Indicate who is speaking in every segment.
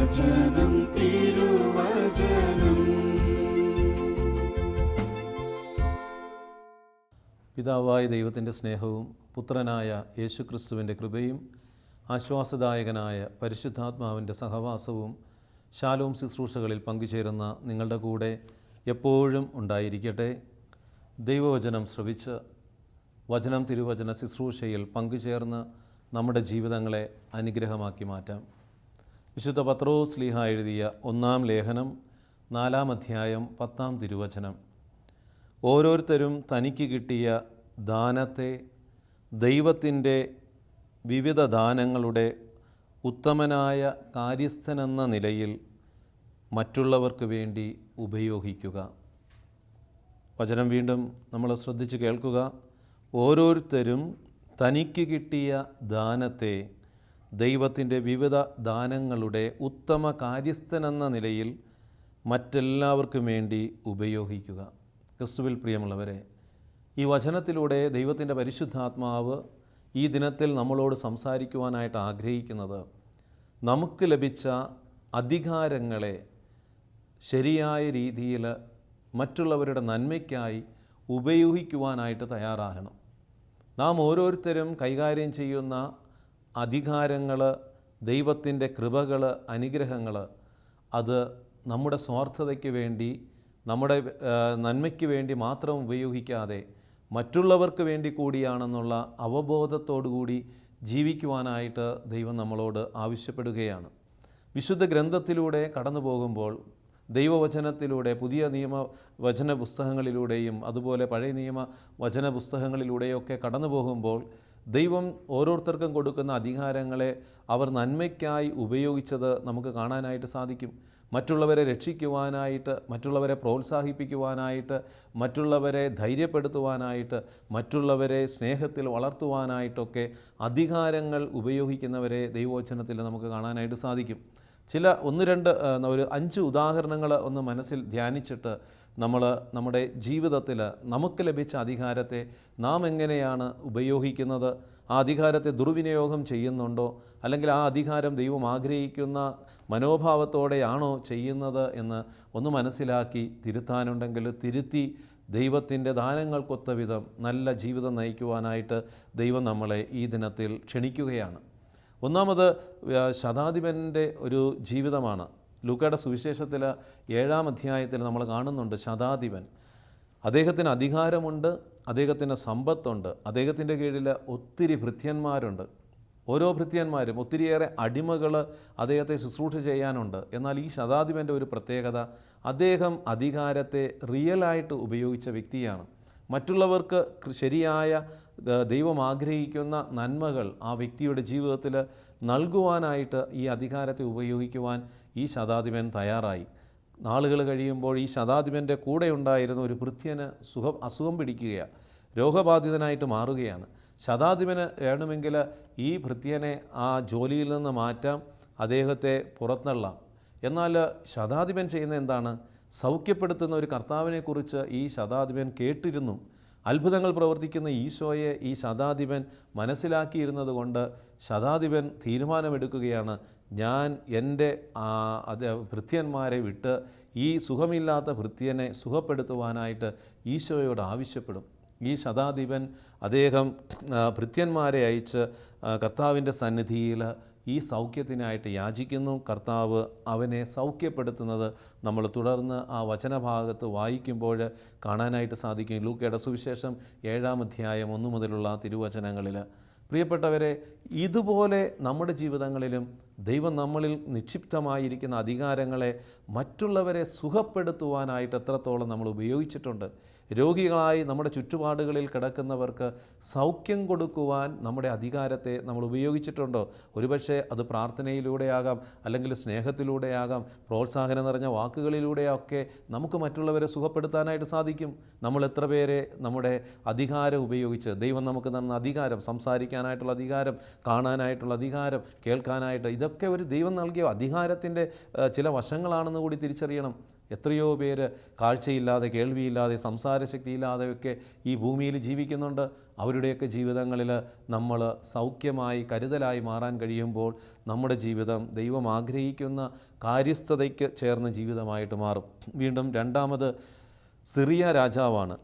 Speaker 1: തിരുവചനം തിരുവചനം.
Speaker 2: പിതാവായ ദൈവത്തിൻ്റെ സ്നേഹവും പുത്രനായ യേശുക്രിസ്തുവിൻ്റെ കൃപയും ആശ്വാസദായകനായ പരിശുദ്ധാത്മാവിൻ്റെ സഹവാസവും ശാലോം ശുശ്രൂഷകളിൽ പങ്കുചേരുന്ന നിങ്ങളുടെ കൂടെ എപ്പോഴും ഉണ്ടായിരിക്കട്ടെ. ദൈവവചനം ശ്രവിച്ച് വചനം തിരുവചന ശുശ്രൂഷയിൽ പങ്കുചേർന്ന് നമ്മുടെ ജീവിതങ്ങളെ അനുഗ്രഹമാക്കി മാറ്റാം. വിശുദ്ധ പത്രോസ് ശ്ലീഹ എഴുതിയ 1-ാം ലേഖനം 4-ാം അധ്യായം 10-ാം തിരുവചനം. ഓരോരുത്തരും തനിക്ക് കിട്ടിയ ദാനത്തെ ദൈവത്തിൻ്റെ വിവിധ ദാനങ്ങളുടെ ഉത്തമനായ കാര്യസ്ഥനെന്ന നിലയിൽ മറ്റുള്ളവർക്ക് വേണ്ടി ഉപയോഗിക്കുക. വചനം വീണ്ടും നമ്മൾ ശ്രദ്ധിച്ച് കേൾക്കുക. ഓരോരുത്തരും തനിക്ക് കിട്ടിയ ദാനത്തെ ദൈവത്തിൻ്റെ വിവിധ ദാനങ്ങളുടെ ഉത്തമ കാര്യസ്ഥനെന്ന നിലയിൽ മറ്റെല്ലാവർക്കും വേണ്ടി ഉപയോഗിക്കുക. ക്രിസ്തുവിൽ പ്രിയമുള്ളവരെ, ഈ വചനത്തിലൂടെ ദൈവത്തിൻ്റെ പരിശുദ്ധാത്മാവ് ഈ ദിനത്തിൽ നമ്മളോട് സംസാരിക്കുവാനായിട്ട് ആഗ്രഹിക്കുന്നത് നമുക്ക് ലഭിച്ച അധികാരങ്ങളെ ശരിയായ രീതിയിൽ മറ്റുള്ളവരുടെ നന്മയ്ക്കായി ഉപയോഗിക്കുവാനായിട്ട് തയ്യാറാകണം. നാം ഓരോരുത്തരും കൈകാര്യം ചെയ്യുന്ന അധികാരങ്ങൾ, ദൈവത്തിൻ്റെ കൃപകൾ, അനുഗ്രഹങ്ങൾ, അത് നമ്മുടെ സ്വാർത്ഥതയ്ക്ക് വേണ്ടി, നമ്മുടെ നന്മയ്ക്ക് വേണ്ടി മാത്രം ഉപയോഗിക്കാതെ മറ്റുള്ളവർക്ക് വേണ്ടി കൂടിയാണെന്നുള്ള അവബോധത്തോടുകൂടി ജീവിക്കുവാനായിട്ട് ദൈവം നമ്മളോട് ആവശ്യപ്പെടുകയാണ്. വിശുദ്ധ ഗ്രന്ഥത്തിലൂടെ കടന്നു പോകുമ്പോൾ, ദൈവവചനത്തിലൂടെ, പുതിയ നിയമ വചന പുസ്തകങ്ങളിലൂടെയും അതുപോലെ പഴയ നിയമ വചന പുസ്തകങ്ങളിലൂടെയൊക്കെ കടന്നു പോകുമ്പോൾ ദൈവം ഓരോരുത്തർക്കും കൊടുക്കുന്ന അധികാരങ്ങളെ അവർ നന്മയ്ക്കായി ഉപയോഗിച്ചത് നമുക്ക് കാണാനായിട്ട് സാധിക്കും. മറ്റുള്ളവരെ രക്ഷിക്കുവാനായിട്ട്, മറ്റുള്ളവരെ പ്രോത്സാഹിപ്പിക്കുവാനായിട്ട്, മറ്റുള്ളവരെ ധൈര്യപ്പെടുത്തുവാനായിട്ട്, മറ്റുള്ളവരെ സ്നേഹത്തിൽ വളർത്തുവാനായിട്ടൊക്കെ അധികാരങ്ങൾ ഉപയോഗിക്കുന്നവരെ ദൈവവചനത്തിൽ നമുക്ക് കാണാനായിട്ട് സാധിക്കും. ചില 5 ഉദാഹരണങ്ങൾ ഒന്ന് മനസ്സിൽ ധ്യാനിച്ചിട്ട് നമ്മൾ നമ്മുടെ ജീവിതത്തിൽ നമുക്ക് ലഭിച്ച അധികാരത്തെ നാം എങ്ങനെയാണ് ഉപയോഗിക്കുന്നത്, ആ അധികാരത്തെ ദുർവിനിയോഗം ചെയ്യുന്നുണ്ടോ, അല്ലെങ്കിൽ ആ അധികാരം ദൈവം ആഗ്രഹിക്കുന്ന മനോഭാവത്തോടെയാണോ ചെയ്യുന്നത് എന്ന് ഒന്ന് മനസ്സിലാക്കി തിരുത്താനുണ്ടെങ്കിൽ തിരുത്തി ദൈവത്തിൻ്റെ ദാനങ്ങൾക്കൊത്ത വിധം നല്ല ജീവിതം നയിക്കുവാനായിട്ട് ദൈവം നമ്മളെ ഈ ദിനത്തിൽ ക്ഷണിക്കുകയാണ്. ഒന്നാമത് ശതാധിപൻ്റെ ഒരു ജീവിതമാണ്. ലൂക്കയുടെ സുവിശേഷത്തിൽ 7-ാം അധ്യായത്തിൽ നമ്മൾ കാണുന്നുണ്ട്. ശതാധിപൻ, അദ്ദേഹത്തിന് അധികാരമുണ്ട്, അദ്ദേഹത്തിന് സമ്പത്തുണ്ട്, അദ്ദേഹത്തിൻ്റെ കീഴിൽ ഒത്തിരി ഭൃത്യന്മാരുണ്ട്. ഓരോ ഭൃത്യന്മാരും, ഒത്തിരിയേറെ അടിമകൾ അദ്ദേഹത്തെ ശുശ്രൂഷ ചെയ്യാനുണ്ട്. എന്നാൽ ഈ ശതാധിപൻ്റെ ഒരു പ്രത്യേകത, അദ്ദേഹം അധികാരത്തെ റിയലായിട്ട് ഉപയോഗിച്ച വ്യക്തിയാണ്. മറ്റുള്ളവർക്ക് ശരിയായ ദൈവം ആഗ്രഹിക്കുന്ന നന്മകൾ ആ വ്യക്തിയുടെ ജീവിതത്തിൽ നൽകുവാനായിട്ട് ഈ അധികാരത്തെ ഉപയോഗിക്കുവാൻ ഈ ശതാധിപൻ തയ്യാറായി. നാളുകൾ കഴിയുമ്പോൾ ഈ ശതാധിപൻ്റെ കൂടെ ഉണ്ടായിരുന്ന ഒരു ഭൃത്യന് അസുഖം പിടിക്കുകയാണ്, രോഗബാധിതനായിട്ട് മാറുകയാണ്. ശതാധിപന് വേണമെങ്കിൽ ഈ ഭൃത്യനെ ആ ജോലിയിൽ നിന്ന് മാറ്റാം, അദ്ദേഹത്തെ പുറത്തള്ളാം. എന്നാൽ ശതാധിപൻ ചെയ്യുന്ന എന്താണ്? സൗഖ്യപ്പെടുത്തുന്ന ഒരു കർത്താവിനെക്കുറിച്ച് ഈ ശതാധിപൻ കേട്ടിരുന്നു. അത്ഭുതങ്ങൾ പ്രവർത്തിക്കുന്ന ഈശോയെ ഈ ശതാധിപൻ മനസ്സിലാക്കിയിരുന്നത് കൊണ്ട് ശതാധിപൻ തീരുമാനമെടുക്കുകയാണ്, ഞാൻ എൻ്റെ ഭൃത്യന്മാരെ വിട്ട് ഈ സുഖമില്ലാത്ത ഭൃത്യനെ സുഖപ്പെടുത്തുവാനായിട്ട് ഈശോയോട് ആവശ്യപ്പെടും. ഈ ശതാധിപൻ അദ്ദേഹം ഭൃത്യന്മാരെ അയച്ച് കർത്താവിൻ്റെ സന്നിധിയിൽ ഈ സൗഖ്യത്തിനായിട്ട് യാചിക്കുന്നു. കർത്താവ് അവനെ സൗഖ്യപ്പെടുത്തുന്നത് നമ്മൾ തുടർന്ന് ആ വചനഭാഗത്ത് വായിക്കുമ്പോൾ കാണാനായിട്ട് സാധിക്കും. ലൂക്കയുടെ സുവിശേഷം 7-ാം അധ്യായം 1 മുതലുള്ള തിരുവചനങ്ങളിൽ. പ്രിയപ്പെട്ടവരെ, ഇതുപോലെ നമ്മുടെ ജീവിതങ്ങളിലും ദൈവം നമ്മളിൽ നിക്ഷിപ്തമായിരിക്കുന്ന അധികാരങ്ങളെ മറ്റുള്ളവരെ സുഖപ്പെടുത്തുവാനായിട്ട് എത്രത്തോളം നമ്മൾ ഉപയോഗിച്ചിട്ടുണ്ട്. രോഗികളായി നമ്മുടെ ചുറ്റുപാടുകളിൽ കിടക്കുന്നവർക്ക് സൗഖ്യം കൊടുക്കുവാൻ നമ്മുടെ അധികാരത്തെ നമ്മൾ ഉപയോഗിച്ചിട്ടുണ്ടോ? ഒരുപക്ഷെ അത് പ്രാർത്ഥനയിലൂടെയാകാം, അല്ലെങ്കിൽ സ്നേഹത്തിലൂടെയാകാം, പ്രോത്സാഹനം നിറഞ്ഞ വാക്കുകളിലൂടെയൊക്കെ നമുക്ക് മറ്റുള്ളവരെ സുഖപ്പെടുത്താനായിട്ട് സാധിക്കും. നമ്മൾ എത്ര പേരെ നമ്മുടെ അധികാരം ഉപയോഗിച്ച്, ദൈവം നമുക്ക് തന്ന അധികാരം, സംസാരിക്കാനായിട്ടുള്ള അധികാരം, കാണാനായിട്ടുള്ള അധികാരം, കേൾക്കാനായിട്ട്, ഇതൊക്കെ ഒരു ദൈവം നൽകിയ അധികാരത്തിൻ്റെ ചില വശങ്ങളാണെന്ന് കൂടി തിരിച്ചറിയണം. എത്രയോ പേര് കാഴ്ചയില്ലാതെ, കേൾവിയില്ലാതെ, സംസാരശക്തിയില്ലാതെയൊക്കെ ഈ ഭൂമിയിൽ ജീവിക്കുന്നുണ്ട്. അവരുടെയൊക്കെ ജീവിതങ്ങളിൽ നമ്മൾ സൗഖ്യമായി, കരുതലായി മാറാൻ കഴിയുമ്പോൾ നമ്മുടെ ജീവിതം ദൈവം ആഗ്രഹിക്കുന്ന കാര്യസ്ഥതയ്ക്ക് ചേർന്ന ജീവിതമായിട്ട് മാറും. വീണ്ടും രണ്ടാമത് സിറിയ രാജാവാണ്.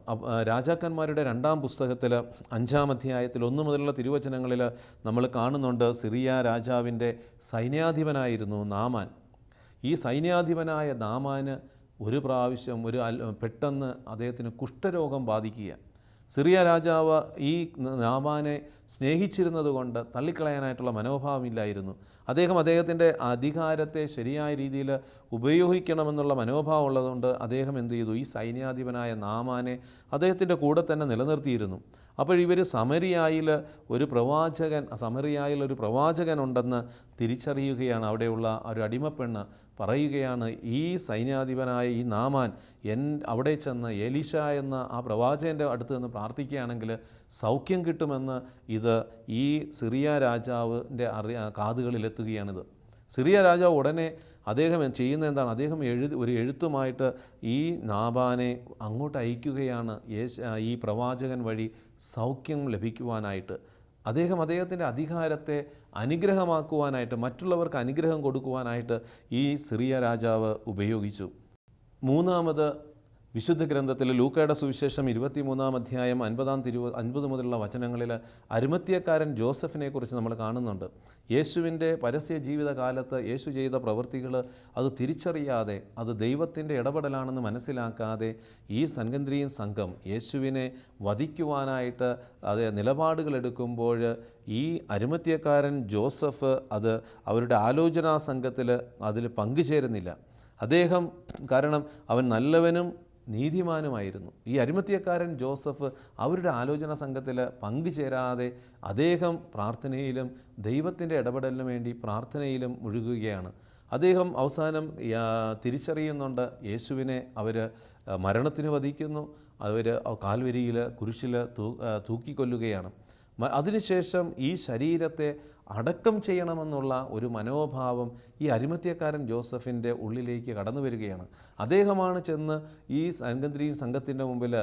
Speaker 2: രാജാക്കന്മാരുടെ രണ്ടാം പുസ്തകത്തിൽ 5-ാം അധ്യായത്തിൽ 1 മുതലുള്ള തിരുവചനങ്ങളിൽ നമ്മൾ കാണുന്നുണ്ട്, സിറിയ രാജാവിൻ്റെ സൈന്യാധിപനായിരുന്നു നാമാൻ. ഈ സൈന്യാധിപനായ നാമാന് ഒരു പ്രാവശ്യം പെട്ടെന്ന് അദ്ദേഹത്തിന് കുഷ്ഠരോഗം ബാധിക്കുക. സിറിയ രാജാവ് ഈ നാമാനെ സ്നേഹിച്ചിരുന്നത് കൊണ്ട് തള്ളിക്കളയാനായിട്ടുള്ള മനോഭാവമില്ലായിരുന്നു. അദ്ദേഹത്തിൻ്റെ അധികാരത്തെ ശരിയായ രീതിയിൽ ഉപയോഗിക്കണമെന്നുള്ള മനോഭാവം ഉള്ളതുകൊണ്ട് അദ്ദേഹം എന്ത് ചെയ്തു, ഈ സൈന്യാധിപനായ നാമാനെ അദ്ദേഹത്തിൻ്റെ കൂടെ തന്നെ നിലനിർത്തിയിരുന്നു. അപ്പോൾ ഇവർ സമരിയായിൽ ഒരു പ്രവാചകനുണ്ടെന്ന് തിരിച്ചറിയുകയാണ്. അവിടെയുള്ള ഒരു അടിമപ്പെണ്ണ് പറയുകയാണ്, ഈ സൈന്യാധിപനായ ഈ നാമാൻ അവിടെ ചെന്ന് എലീശ എന്ന ആ പ്രവാചകൻ്റെ അടുത്ത് നിന്ന് പ്രാർത്ഥിക്കുകയാണെങ്കിൽ സൗഖ്യം കിട്ടുമെന്ന് ഈ സിറിയ രാജാവിൻ്റെ കാതുകളിലെത്തുകയാണിത്. സിറിയ രാജാവ് ഉടനെ അദ്ദേഹം ചെയ്യുന്ന എന്താണ്, അദ്ദേഹം ഒരു എഴുത്തുമായിട്ട് ഈ നാബാനെ അങ്ങോട്ട് അയക്കുകയാണ്, ഈ പ്രവാചകൻ വഴി സൗഖ്യം ലഭിക്കുവാനായിട്ട്. അദ്ദേഹത്തിൻ്റെ അധികാരത്തെ അനുഗ്രഹമാക്കുവാനായിട്ട്, മറ്റുള്ളവർക്ക് അനുഗ്രഹം കൊടുക്കുവാനായിട്ട് ഈ സിറിയ രാജാവ് ഉപയോഗിച്ചു. മൂന്നാമത് വിശുദ്ധ ഗ്രന്ഥത്തിൽ ലൂക്കയുടെ സുവിശേഷം 23-ാം അധ്യായം 50 മുതലുള്ള വചനങ്ങളിൽ അരിമത്ത്യക്കാരൻ ജോസഫിനെ കുറിച്ച് നമ്മൾ കാണുന്നുണ്ട്. യേശുവിൻ്റെ പരസ്യ ജീവിതകാലത്ത് യേശു ചെയ്ത പ്രവൃത്തികൾ അത് തിരിച്ചറിയാതെ, അത് ദൈവത്തിൻ്റെ ഇടപെടലാണെന്ന് മനസ്സിലാക്കാതെ ഈ സംഘം യേശുവിനെ വധിക്കുവാനായിട്ട് നിലപാടുകളെടുക്കുമ്പോൾ ഈ അരിമത്ത്യക്കാരൻ ജോസഫ് അവരുടെ ആലോചനാ സംഘത്തിൽ അതിൽ പങ്കുചേരുന്നില്ല. കാരണം അവൻ നല്ലവനും നീതിമാനുമായിരുന്നു. ഈ അരിമത്ത്യക്കാരൻ ജോസഫ് അവരുടെ ആലോചന സംഘത്തിൽ പങ്കുചേരാതെ അദ്ദേഹം പ്രാർത്ഥനയിലും ദൈവത്തിൻ്റെ ഇടപെടലിന് വേണ്ടി പ്രാർത്ഥനയിലും മുഴുകുകയാണ്. അദ്ദേഹം അവസാനം തിരിച്ചറിയുന്നുണ്ട്, യേശുവിനെ അവർ മരണത്തിന് വധിക്കുന്നു, അവർ കാൽവരിയിൽ കുരിശിൽ തൂക്കിക്കൊല്ലുകയാണ്. അതിനുശേഷം ഈ ശരീരത്തെ അടക്കം ചെയ്യണമെന്നുള്ള ഒരു മനോഭാവം ഈ അരിമത്ത്യക്കാരൻ ജോസഫിൻ്റെ ഉള്ളിലേക്ക് കടന്നു വരികയാണ്. അദ്ദേഹമാണ് ചെന്ന് ഈ സംഘത്തിൻ്റെ മുമ്പിൽ,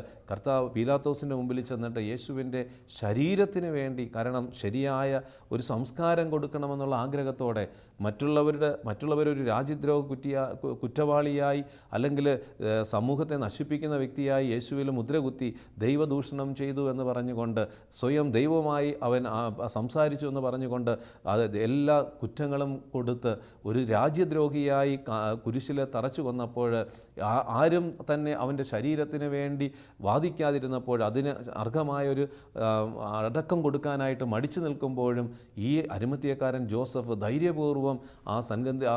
Speaker 2: പീലാത്തോസിൻ്റെ മുമ്പിൽ ചെന്നിട്ട് യേശുവിൻ്റെ ശരീരത്തിന് വേണ്ടി, കാരണം ശരിയായ ഒരു സംസ്കാരം കൊടുക്കണമെന്നുള്ള ആഗ്രഹത്തോടെ മറ്റുള്ളവരൊരു രാജ്യദ്രോഹ കുറ്റവാളിയായി അല്ലെങ്കിൽ സമൂഹത്തെ നശിപ്പിക്കുന്ന വ്യക്തിയായി യേശുവിൽ മുദ്രകുത്തി ദൈവദൂഷണം ചെയ്തു എന്ന് പറഞ്ഞുകൊണ്ട്, സ്വയം ദൈവമായി അവൻ സംസാരിച്ചു എന്ന് പറഞ്ഞുകൊണ്ട് എല്ലാ കുറ്റങ്ങളും കൊടുത്ത് ഒരു രാജ്യദ്രോഹിയായി കുരിശിൽ തറച്ചു കൊന്നപ്പോൾ ആരും തന്നെ അവൻ്റെ ശരീരത്തിന് വേണ്ടി വാദിക്കാതിരുന്നപ്പോൾ, അതിന് അർഹമായൊരു അടക്കം കൊടുക്കാനായിട്ട് മടിച്ചു നിൽക്കുമ്പോഴും ഈ അരിമത്ത്യക്കാരൻ ജോസഫ് ധൈര്യപൂർവ്വം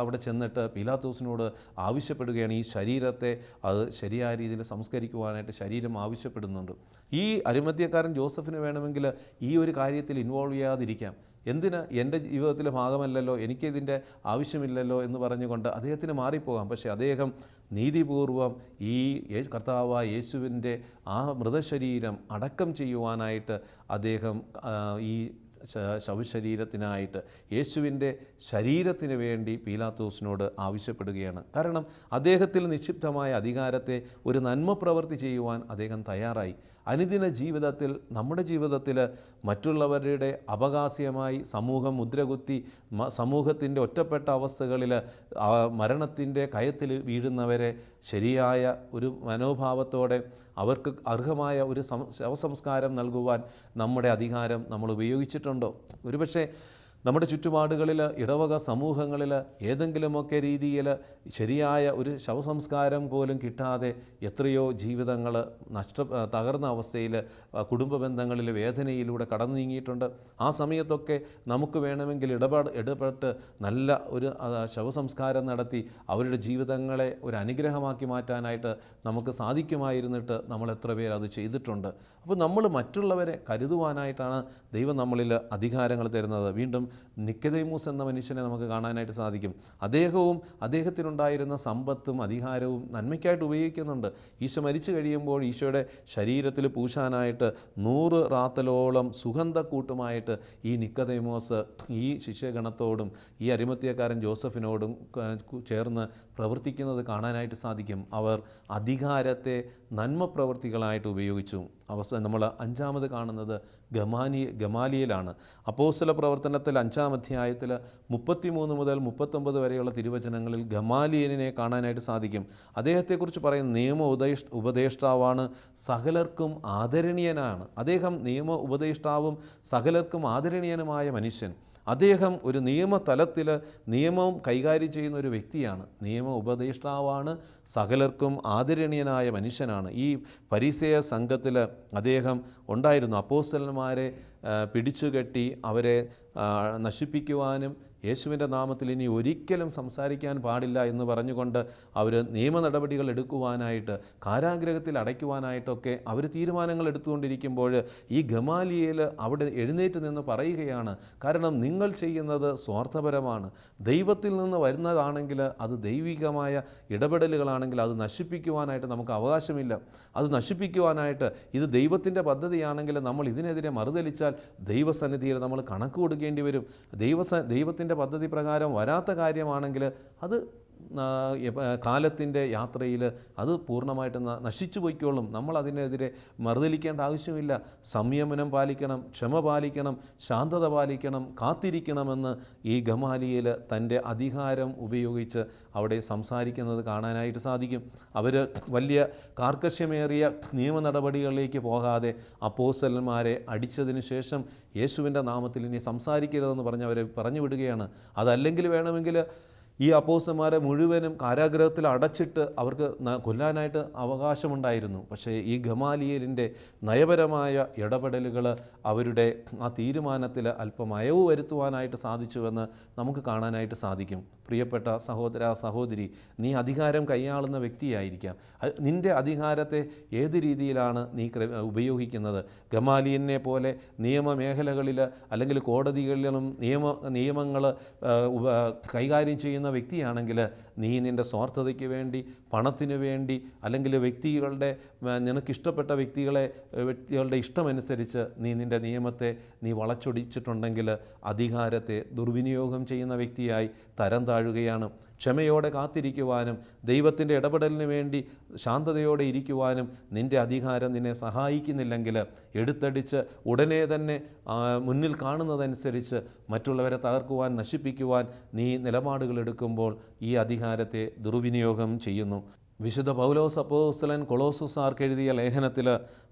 Speaker 2: അവിടെ ചെന്നിട്ട് പീലാത്തോസിനോട് ആവശ്യപ്പെടുകയാണ്. ഈ ശരീരത്തെ അത് ശരിയായ രീതിയിൽ സംസ്കരിക്കുവാനായിട്ട് ശരീരം ആവശ്യപ്പെടുന്നുണ്ട്. ഈ അരിമത്ത്യക്കാരൻ ജോസഫിന് വേണമെങ്കിൽ ഈ ഒരു കാര്യത്തിൽ ഇൻവോൾവ് ചെയ്യാതിരിക്കാം. എന്തിന്, എൻ്റെ ജീവിതത്തിലെ ഭാഗമല്ലല്ലോ, എനിക്കിതിൻ്റെ ആവശ്യമില്ലല്ലോ എന്ന് പറഞ്ഞുകൊണ്ട് അദ്ദേഹത്തിന് മാറിപ്പോകാം. പക്ഷേ അദ്ദേഹം നീതിപൂർവം ഈ കർത്താവായ യേശുവിൻ്റെ ആ മൃതശരീരം അടക്കം ചെയ്യുവാനായിട്ട് അദ്ദേഹം ഈ ശവശരീരത്തിനായിട്ട് യേശുവിൻ്റെ ശരീരത്തിന് വേണ്ടി പീലാത്തോസിനോട് ആവശ്യപ്പെടുകയാണ്. കാരണം അദ്ദേഹത്തിൽ നിക്ഷിപ്തമായ അധികാരത്തെ ഒരു നന്മ പ്രവൃത്തി ചെയ്യുവാൻ അദ്ദേഹം തയ്യാറായി. അനുദിന ജീവിതത്തിൽ, നമ്മുടെ ജീവിതത്തിൽ മറ്റുള്ളവരുടെ അവകാശമായി സമൂഹം മുദ്രകുത്തി സമൂഹത്തിൻ്റെ ഒറ്റപ്പെട്ട അവസ്ഥകളിൽ മരണത്തിൻ്റെ കയത്തിൽ വീഴുന്നവരെ ശരിയായ ഒരു മനോഭാവത്തോടെ അവർക്ക് അർഹമായ ഒരു ശവസംസ്കാരം നൽകുവാൻ നമ്മുടെ അധികാരം നമ്മൾ ഉപയോഗിച്ചിട്ടുണ്ടോ? ഒരുപക്ഷെ നമ്മുടെ ചുറ്റുപാടുകളിൽ, ഇടവക സമൂഹങ്ങളിൽ ഏതെങ്കിലുമൊക്കെ രീതിയിൽ ശരിയായ ഒരു ശവസംസ്കാരം പോലും കിട്ടാതെ എത്രയോ ജീവിതങ്ങൾ തകർന്ന അവസ്ഥയിൽ കുടുംബ ബന്ധങ്ങളിൽ വേദനയിലൂടെ കടന്നു നീങ്ങിയിട്ടുണ്ട്. ആ സമയത്തൊക്കെ നമുക്ക് വേണമെങ്കിൽ ഇടപെട്ട് നല്ല ഒരു ശവസംസ്കാരം നടത്തി അവരുടെ ജീവിതങ്ങളെ ഒരു അനുഗ്രഹമാക്കി മാറ്റാനായിട്ട് നമുക്ക് സാധിക്കുമായിരുന്നിട്ട് നമ്മൾ എത്ര പേർ അത് ചെയ്തിട്ടുണ്ട്. അപ്പോൾ നമ്മൾ മറ്റുള്ളവരെ കരുതുവാനായിട്ടാണ് ദൈവം നമ്മളിൽ അധികാരങ്ങൾ തരുന്നത്. വീണ്ടും നിക്കോദേമോസ് എന്ന മനുഷ്യനെ നമുക്ക് കാണാനായിട്ട് സാധിക്കും. അദ്ദേഹത്തിനുണ്ടായിരുന്ന സമ്പത്തും അധികാരവും നന്മയ്ക്കായിട്ട് ഉപയോഗിക്കുന്നുണ്ട്. ഈശോ മരിച്ചു കഴിയുമ്പോൾ ഈശോയുടെ ശരീരത്തിൽ പൂശാനായിട്ട് 100 റാത്തലോളം സുഗന്ധക്കൂട്ടുമായിട്ട് ഈ നിക്കോദേമോസ് ഈ ശിഷ്യഗണത്തോടും ഈ അരിമത്ഥ്യക്കാരൻ ജോസഫിനോടും ചേർന്ന് പ്രവർത്തിക്കുന്നത് കാണാനായിട്ട് സാധിക്കും. അവർ അധികാരത്തെ നന്മ പ്രവൃത്തികളായിട്ട് ഉപയോഗിച്ചു. നമ്മൾ 5ാമത് കാണുന്നത് ഗമാലിയേലാണ്. അപ്പോസ്തല പ്രവർത്തനത്തിൽ 5ാം അധ്യായത്തിൽ 33 മുതൽ 39 വരെയുള്ള തിരുവചനങ്ങളിൽ ഗമാലിയേലിനെ കാണാനായിട്ട് സാധിക്കും. അദ്ദേഹത്തെക്കുറിച്ച് പറയുന്ന ഉപദേഷ്ടാവാണ്, സകലർക്കും ആദരണീയനാണ്. അദ്ദേഹം ഉപദേഷ്ടാവും സകലർക്കും ആദരണീയനുമായ മനുഷ്യൻ. അദ്ദേഹം ഒരു നിയമതലത്തിൽ നിയമവും കൈകാര്യം ചെയ്യുന്ന ഒരു വ്യക്തിയാണ്. ഉപദേഷ്ടാവാണ്, സകലർക്കും ആദരണീയനായ മനുഷ്യനാണ്. ഈ ഫരിസേയ സംഘത്തിൽ അദ്ദേഹം ഉണ്ടായിരുന്നു. അപ്പോസ്തലന്മാരെ പിടിച്ചുകെട്ടി അവരെ നശിപ്പിക്കുവാനും യേശുവിൻ്റെ നാമത്തിൽ ഇനി ഒരിക്കലും സംസാരിക്കാൻ പാടില്ല എന്ന് പറഞ്ഞുകൊണ്ട് അവർ നിയമ നടപടികൾ എടുക്കുവാനായിട്ട്, കാരാഗ്രഹത്തിൽ അടയ്ക്കുവാനായിട്ടൊക്കെ അവർ തീരുമാനങ്ങൾ എടുത്തുകൊണ്ടിരിക്കുമ്പോൾ ഈ ഗമാലിയേൽ അവിടെ എഴുന്നേറ്റ് നിന്ന് പറയുകയാണ്, കാരണം നിങ്ങൾ ചെയ്യുന്നത് സ്വാർത്ഥപരമാണ്. ദൈവത്തിൽ നിന്ന് വരുന്നതാണെങ്കിൽ, അത് ദൈവികമായ ഇടപെടലുകളാണെങ്കിൽ അത് നശിപ്പിക്കുവാനായിട്ട് നമുക്ക് അവകാശമില്ല. അത് നശിപ്പിക്കുവാനായിട്ട് ഇത് ദൈവത്തിൻ്റെ പദ്ധതിയാണെങ്കിൽ നമ്മൾ ഇതിനെതിരെ മറുതലിച്ചാൽ ദൈവസന്നിധിയിൽ നമ്മൾ കണക്ക് കൊടുക്കേണ്ടി വരും. ദൈവത്തിൻ്റെ പദ്ധതി പ്രകാരം വരാത്ത കാര്യമാണെങ്കിൽ അത് കാലത്തിൻ്റെ യാത്രയിൽ അത് പൂർണ്ണമായിട്ട് നശിച്ചു പോയിക്കോളും. നമ്മൾ അതിനെതിരെ മറുതലിക്കേണ്ട ആവശ്യമില്ല. സംയമനം പാലിക്കണം, ക്ഷമ പാലിക്കണം, ശാന്തത പാലിക്കണം, കാത്തിരിക്കണമെന്ന് ഈ ഗമാലിയേൽ തൻ്റെ അധികാരം ഉപയോഗിച്ച് അവിടെ സംസാരിക്കുന്നത് കാണാനായിട്ട് സാധിക്കും. അവർ വലിയ കാർക്കശ്യമേറിയ നിയമ നടപടികളിലേക്ക് പോകാതെ അപ്പോസ്തലന്മാരെ അടിച്ചതിന് ശേഷം യേശുവിൻ്റെ നാമത്തിൽ ഇനി സംസാരിക്കരുതെന്ന് പറഞ്ഞ് അവരെ പറഞ്ഞു വിടുകയാണ്. അതല്ലെങ്കിൽ വേണമെങ്കിൽ ഈ അപ്പോസ്തലന്മാരെ മുഴുവനും കാരാഗ്രഹത്തിൽ അടച്ചിട്ട് അവർക്ക് കൊല്ലാനായിട്ട് അവകാശമുണ്ടായിരുന്നു. പക്ഷേ ഈ ഗമാലിയേലിൻ്റെ നയപരമായ ഇടപെടലുകൾ അവരുടെ ആ തീരുമാനത്തിൽ അല്പം അയവ് വരുത്തുവാനായിട്ട് സാധിച്ചുവെന്ന് നമുക്ക് കാണാനായിട്ട് സാധിക്കും. പ്രിയപ്പെട്ട സഹോദര സഹോദരി, നീ അധികാരം കൈയാളുന്ന വ്യക്തിയായിരിക്കാം. നിൻ്റെ അധികാരത്തെ ഏത് രീതിയിലാണ് നീ ഉപയോഗിക്കുന്നത്? ഗമാലിയലിനെ പോലെ നിയമമേഖലകളിൽ അല്ലെങ്കിൽ കോടതികളിലും നിയമങ്ങൾ കൈകാര്യം ചെയ്യുന്ന വ്യക്തിയാണെങ്കിൽ നീ നിൻ്റെ സ്വാർത്ഥതയ്ക്ക് വേണ്ടി, പണത്തിനു വേണ്ടി, അല്ലെങ്കിൽ നിനക്കിഷ്ടപ്പെട്ട വ്യക്തികളുടെ ഇഷ്ടമനുസരിച്ച് നീ നിൻ്റെ നിയമത്തെ നീ വളച്ചൊടിച്ചിട്ടുണ്ടെങ്കിൽ അധികാരത്തെ ദുർവിനിയോഗം ചെയ്യുന്ന വ്യക്തിയായി തരം താഴുകയാണ്. ക്ഷമയോടെ കാത്തിരിക്കുവാനും ദൈവത്തിൻ്റെ ഇടപെടലിന് വേണ്ടി ശാന്തതയോടെ ഇരിക്കുവാനും നിൻ്റെ അധികാരം നിന്നെ സഹായിക്കുന്നില്ലെങ്കിൽ എടുത്തടിച്ച് ഉടനെ തന്നെ മുന്നിൽ കാണുന്നതനുസരിച്ച് മറ്റുള്ളവരെ തകർക്കുവാൻ, നശിപ്പിക്കുവാൻ നീ നിലപാടുകൾ എടുക്കുമ്പോൾ ഈ അധികാരത്തെ ദുർവിനിയോഗം ചെയ്യുന്നു. വിശുദ്ധ പൗലോസ് അപ്പോസ്തലൻ കൊളോസ്സാർക്ക് എഴുതിയ ലേഖനത്തിൽ